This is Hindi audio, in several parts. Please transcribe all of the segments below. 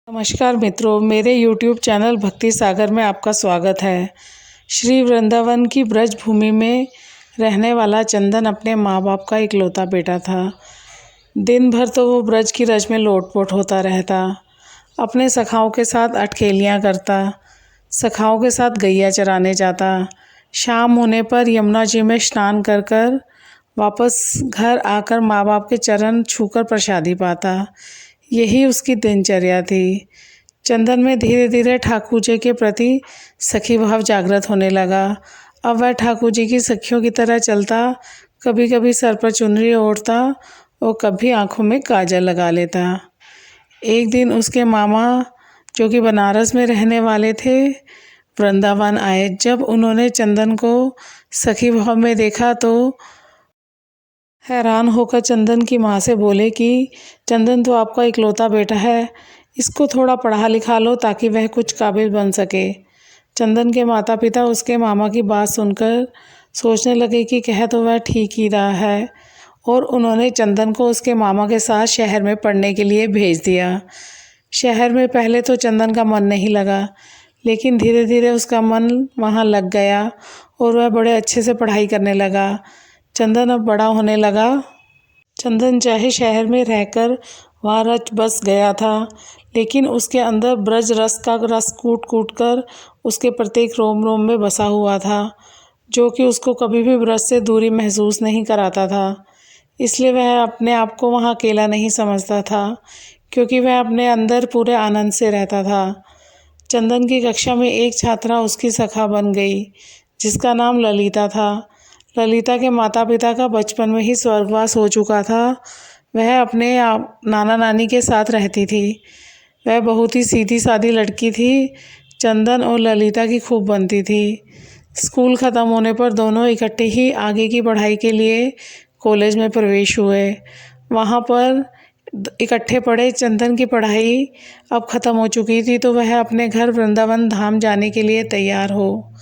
नमस्कार मित्रों, मेरे YouTube चैनल भक्ति सागर में आपका स्वागत है। श्री वृंदावन की ब्रज भूमि में रहने वाला चंदन अपने माँ बाप का इकलौता बेटा था। दिन भर तो वो ब्रज की रज में लोटपोट होता रहता, अपने सखाओं के साथ अठखेलियाँ करता, सखाओं के साथ गैया चराने जाता। शाम होने पर यमुना जी में स्नान कर कर वापस घर आकर माँ बाप के चरण छूकर प्रसादी पाता। यही उसकी दिनचर्या थी। चंदन में धीरे धीरे ठाकुर जी के प्रति सखी भाव जागृत होने लगा। अब वह ठाकुर जी की सखियों की तरह चलता, कभी कभी सर पर चुनरी ओढ़ता और कभी आंखों में काजल लगा लेता। एक दिन उसके मामा, जो कि बनारस में रहने वाले थे, वृंदावन आए। जब उन्होंने चंदन को सखी भाव में देखा तो हैरान होकर चंदन की माँ से बोले कि चंदन तो आपका इकलौता बेटा है, इसको थोड़ा पढ़ा लिखा लो ताकि वह कुछ काबिल बन सके। चंदन के माता पिता उसके मामा की बात सुनकर सोचने लगे कि कह तो वह ठीक ही रहा है, और उन्होंने चंदन को उसके मामा के साथ शहर में पढ़ने के लिए भेज दिया। शहर में पहले तो चंदन का मन नहीं लगा, लेकिन धीरे धीरे उसका मन वहाँ लग गया और वह बड़े अच्छे से पढ़ाई करने लगा। चंदन अब बड़ा होने लगा। चंदन चाहे शहर में रहकर वहाँ रच बस गया था, लेकिन उसके अंदर ब्रज रस का रस कूट कूट कर उसके प्रत्येक रोम रोम में बसा हुआ था, जो कि उसको कभी भी ब्रज से दूरी महसूस नहीं कराता था। इसलिए वह अपने आप को वहाँ अकेला नहीं समझता था, क्योंकि वह अपने अंदर पूरे आनंद से रहता था। चंदन की कक्षा में एक छात्रा उसकी सखा बन गई, जिसका नाम ललिता था। ललिता के माता पिता का बचपन में ही स्वर्गवास हो चुका था। वह अपने नाना नानी के साथ रहती थी। वह बहुत ही सीधी सादी लड़की थी। चंदन और ललिता की खूब बनती थी। स्कूल ख़त्म होने पर दोनों इकट्ठे ही आगे की पढ़ाई के लिए कॉलेज में प्रवेश हुए। वहाँ पर इकट्ठे पढ़े। चंदन की पढ़ाई अब ख़त्म हो चुकी थी, तो वह अपने घर वृंदावन धाम जाने के लिए तैयार हो।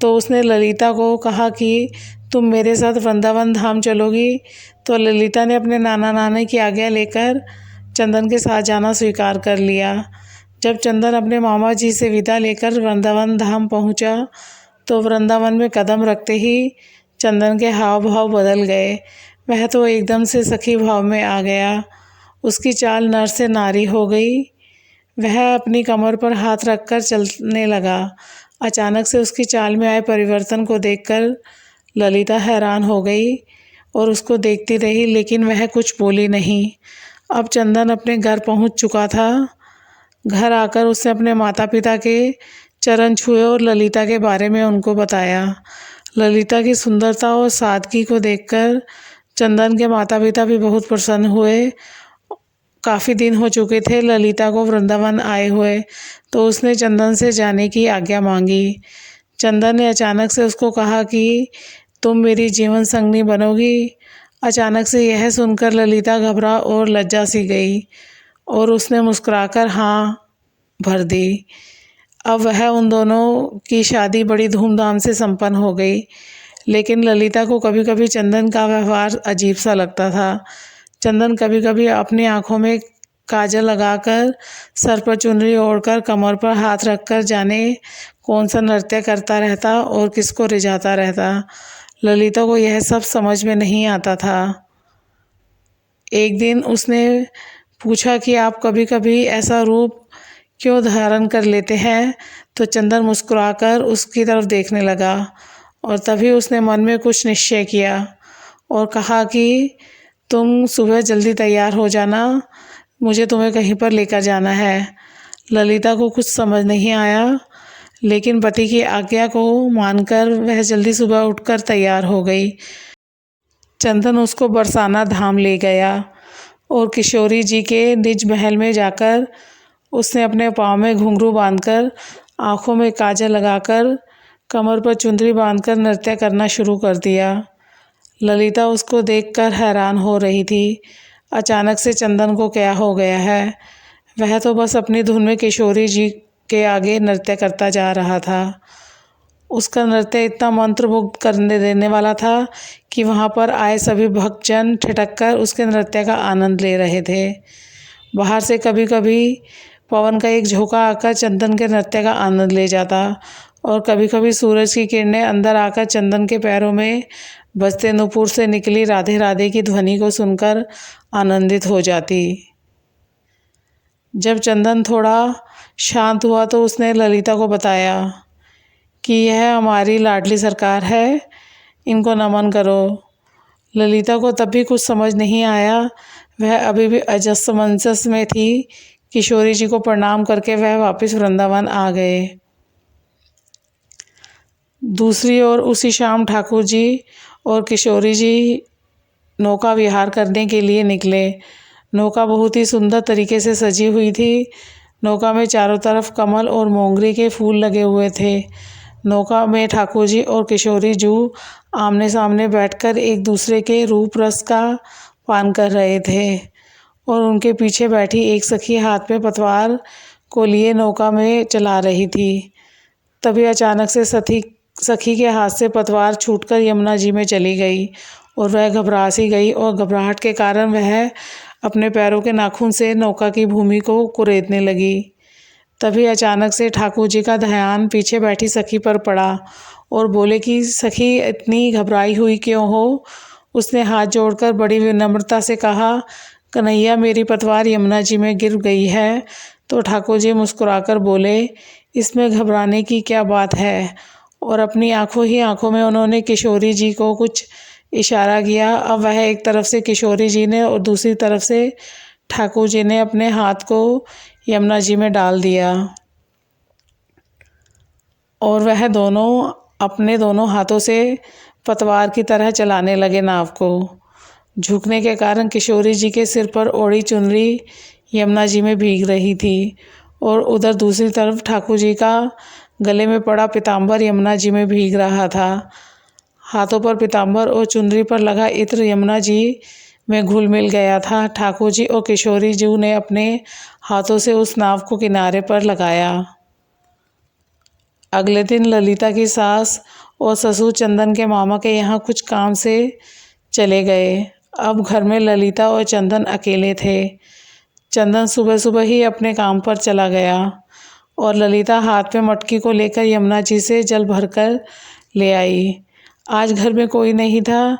तो उसने ललिता को कहा कि तुम मेरे साथ वृंदावन धाम चलोगी। तो ललिता ने अपने नाना नानी की आज्ञा लेकर चंदन के साथ जाना स्वीकार कर लिया। जब चंदन अपने मामा जी से विदा लेकर वृंदावन धाम पहुंचा, तो वृंदावन में कदम रखते ही चंदन के हाव भाव बदल गए। वह तो एकदम से सखी भाव में आ गया। उसकी चाल नर से नारी हो गई। वह अपनी कमर पर हाथ रखकर चलने लगा। अचानक से उसकी चाल में आए परिवर्तन को देखकर ललिता हैरान हो गई और उसको देखती रही, लेकिन वह कुछ बोली नहीं। अब चंदन अपने घर पहुंच चुका था। घर आकर उसने अपने माता पिता के चरण छुए और ललिता के बारे में उनको बताया। ललिता की सुंदरता और सादगी को देखकर चंदन के माता पिता भी बहुत प्रसन्न हुए। काफ़ी दिन हो चुके थे ललिता को वृंदावन आए हुए, तो उसने चंदन से जाने की आज्ञा मांगी। चंदन ने अचानक से उसको कहा कि तुम मेरी जीवन संगनी बनोगी। अचानक से यह सुनकर ललिता घबरा और लज्जा सी गई और उसने मुस्कुराकर हाँ भर दी। अब वह उन दोनों की शादी बड़ी धूमधाम से संपन्न हो गई। लेकिन ललिता को कभी कभी चंदन का व्यवहार अजीब सा लगता था। चंदन कभी कभी अपनी आंखों में काजल लगाकर, सर पर चुनरी ओढ़कर, कमर पर हाथ रखकर जाने कौन सा नृत्य करता रहता और किसको रिझाता रहता। ललिता को यह सब समझ में नहीं आता था। एक दिन उसने पूछा कि आप कभी कभी ऐसा रूप क्यों धारण कर लेते हैं। तो चंदन मुस्कुराकर उसकी तरफ देखने लगा और तभी उसने मन में कुछ निश्चय किया और कहा कि तुम सुबह जल्दी तैयार हो जाना, मुझे तुम्हें कहीं पर लेकर जाना है। ललिता को कुछ समझ नहीं आया, लेकिन पति की आज्ञा को मानकर वह जल्दी सुबह उठकर तैयार हो गई। चंदन उसको बरसाना धाम ले गया और किशोरी जी के निज महल में जाकर उसने अपने पाँव में घुंघरू बांधकर, आँखों में काजल लगाकर, कमर पर चुंदरी बांधकर नृत्य करना शुरू कर दिया। ललिता उसको देखकर हैरान हो रही थी। अचानक से चंदन को क्या हो गया है। वह तो बस अपनी धुन में किशोरी जी के आगे नृत्य करता जा रहा था। उसका नृत्य इतना मंत्रमुग्ध करने देने वाला था कि वहाँ पर आए सभी भक्तजन ठिठक कर उसके नृत्य का आनंद ले रहे थे। बाहर से कभी कभी पवन का एक झोंका आकर चंदन के नृत्य का आनंद ले जाता और कभी कभी सूरज की किरणें अंदर आकर चंदन के पैरों में बजते नूपुर से निकली राधे राधे की ध्वनि को सुनकर आनंदित हो जाती। जब चंदन थोड़ा शांत हुआ तो उसने ललिता को बताया कि यह हमारी लाडली सरकार है, इनको नमन करो। ललिता को तब भी कुछ समझ नहीं आया। वह अभी भी असमंजस में थी। किशोरी जी को प्रणाम करके वह वापस वृंदावन आ गए। दूसरी ओर उसी शाम ठाकुर जी और किशोरी जी नौका विहार करने के लिए निकले। नौका बहुत ही सुंदर तरीके से सजी हुई थी। नौका में चारों तरफ कमल और मोंगरे के फूल लगे हुए थे। नौका में ठाकुर जी और किशोरी जी आमने सामने बैठकर एक दूसरे के रूप रस का पान कर रहे थे और उनके पीछे बैठी एक सखी हाथ में पतवार को लिए नौका में चला रही थी। तभी अचानक से सखी के हाथ से पतवार छूटकर यमुना जी में चली गई और वह घबरा सी गई और घबराहट के कारण वह अपने पैरों के नाखून से नौका की भूमि को कुरेदने लगी। तभी अचानक से ठाकुर जी का ध्यान पीछे बैठी सखी पर पड़ा और बोले कि सखी इतनी घबराई हुई क्यों हो। उसने हाथ जोड़कर बड़ी विनम्रता से कहा, कन्हैया मेरी पतवार यमुना जी में गिर गई है। तो ठाकुर जी मुस्कुराकर बोले, इसमें घबराने की क्या बात है। और अपनी आंखों ही आंखों में उन्होंने किशोरी जी को कुछ इशारा किया। अब वह एक तरफ से किशोरी जी ने और दूसरी तरफ से ठाकुर जी ने अपने हाथ को यमुना जी में डाल दिया और वह दोनों अपने दोनों हाथों से पतवार की तरह चलाने लगे नाव को। झुकने के कारण किशोरी जी के सिर पर ओढ़ी चुनरी यमुना जी में भीग रही थी और उधर दूसरी तरफ ठाकुर जी का गले में पड़ा पीताम्बर यमुना जी में भीग रहा था। हाथों पर पीताम्बर और चुनरी पर लगा इत्र यमुना जी में घुल मिल गया था। ठाकुर जी और किशोरी जी ने अपने हाथों से उस नाव को किनारे पर लगाया। अगले दिन ललिता की सास और ससुर चंदन के मामा के यहाँ कुछ काम से चले गए। अब घर में ललिता और चंदन अकेले थे। चंदन सुबह सुबह ही अपने काम पर चला गया और ललिता हाथ में मटकी को लेकर यमुना जी से जल भरकर ले आई। आज घर में कोई नहीं था,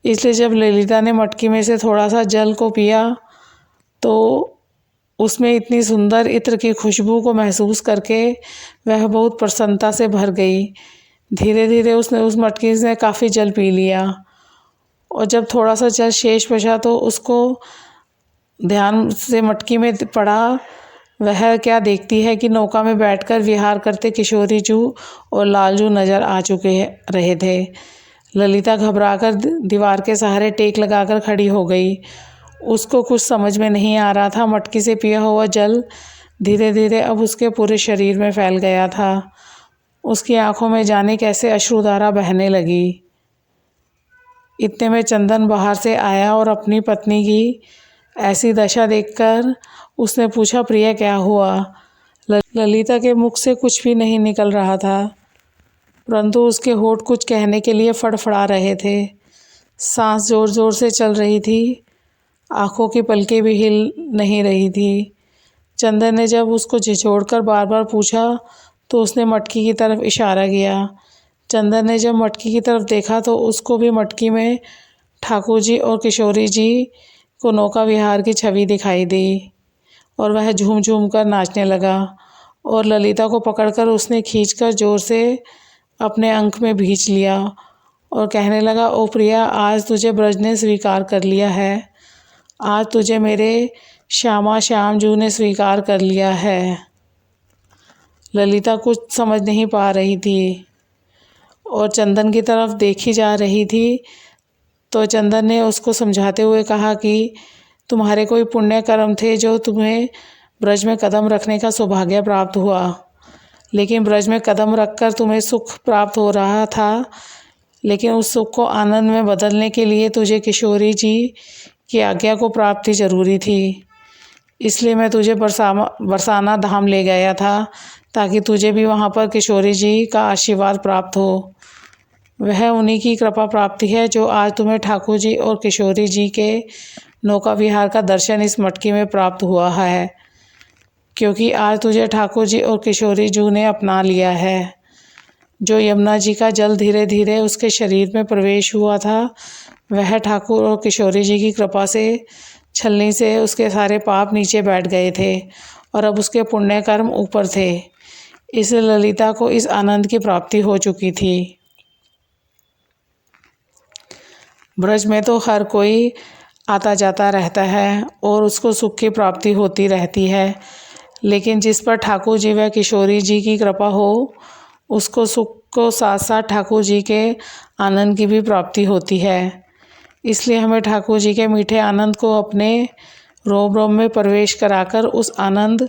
इसलिए जब ललिता ने मटकी में से थोड़ा सा जल को पिया तो उसमें इतनी सुंदर इत्र की खुशबू को महसूस करके वह बहुत प्रसन्नता से भर गई। धीरे धीरे उसने उस मटकी से काफ़ी जल पी लिया और जब थोड़ा सा जल शेष बचा तो उसको ध्यान से मटकी में पड़ा। वह क्या देखती है कि नौका में बैठकर विहार करते किशोरी जू और लालजू नजर आ चुके रहे थे। ललिता घबराकर दीवार के सहारे टेक लगाकर खड़ी हो गई। उसको कुछ समझ में नहीं आ रहा था। मटकी से पिया हुआ जल धीरे धीरे अब उसके पूरे शरीर में फैल गया था। उसकी आंखों में जाने कैसे अश्रुधारा बहने लगी। इतने में चंदन बाहर से आया और अपनी पत्नी की ऐसी दशा देखकर उसने पूछा, प्रिया क्या हुआ। ललिता के मुख से कुछ भी नहीं निकल रहा था, परंतु उसके होठ कुछ कहने के लिए फड़फड़ा रहे थे। सांस जोर जोर से चल रही थी, आंखों की पलकें भी हिल नहीं रही थी। चंदन ने जब उसको झिझोड़कर बार बार पूछा तो उसने मटकी की तरफ इशारा किया। चंदन ने जब मटकी की तरफ देखा तो उसको भी मटकी में ठाकुर जी और किशोरी जी को नौका विहार की छवि दिखाई दी और वह झूम झूम कर नाचने लगा और ललिता को पकड़कर उसने खींचकर जोर से अपने अंक में भींच लिया और कहने लगा, ओ प्रिया, आज तुझे ब्रज ने स्वीकार कर लिया है। आज तुझे मेरे श्यामा श्याम जू ने स्वीकार कर लिया है। ललिता कुछ समझ नहीं पा रही थी और चंदन की तरफ देखी जा रही थी। तो चंदन ने उसको समझाते हुए कहा कि तुम्हारे कोई पुण्य कर्म थे जो तुम्हें ब्रज में कदम रखने का सौभाग्य प्राप्त हुआ, लेकिन ब्रज में कदम रखकर तुम्हें सुख प्राप्त हो रहा था, लेकिन उस सुख को आनंद में बदलने के लिए तुझे किशोरी जी की आज्ञा को प्राप्ति जरूरी थी। इसलिए मैं तुझे बरसाना धाम ले गया था ताकि तुझे भी वहाँ पर किशोरी जी का आशीर्वाद प्राप्त हो। वह उन्हीं की कृपा प्राप्ति है जो आज तुम्हें ठाकुर जी और किशोरी जी के नौका विहार का दर्शन इस मटकी में प्राप्त हुआ है। क्योंकि आज तुझे ठाकुर जी और किशोरी जी ने अपना लिया है। जो यमुना जी का जल धीरे धीरे उसके शरीर में प्रवेश हुआ था, वह ठाकुर और किशोरी जी की कृपा से छलनी से उसके सारे पाप नीचे बैठ गए थे और अब उसके पुण्य कर्म ऊपर थे। इस ललिता को इस आनंद की प्राप्ति हो चुकी थी। ब्रज में तो हर कोई आता जाता रहता है और उसको सुख की प्राप्ति होती रहती है, लेकिन जिस पर ठाकुर जी व किशोरी जी की कृपा हो उसको सुख को साथ साथ ठाकुर जी के आनंद की भी प्राप्ति होती है। इसलिए हमें ठाकुर जी के मीठे आनंद को अपने रोम रोम में प्रवेश कराकर उस आनंद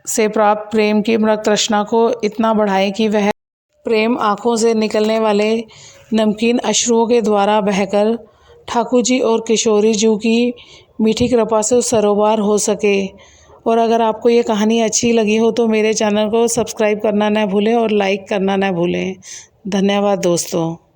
से प्राप्त प्रेम की मृग तृष्णा को इतना बढ़ाए कि वह प्रेम आँखों से निकलने वाले नमकीन अश्रुओं के द्वारा बहकर ठाकुर जी और किशोरी जी की मीठी कृपा से सरोवर हो सके। और अगर आपको ये कहानी अच्छी लगी हो तो मेरे चैनल को सब्सक्राइब करना न भूलें और लाइक करना न भूलें। धन्यवाद दोस्तों।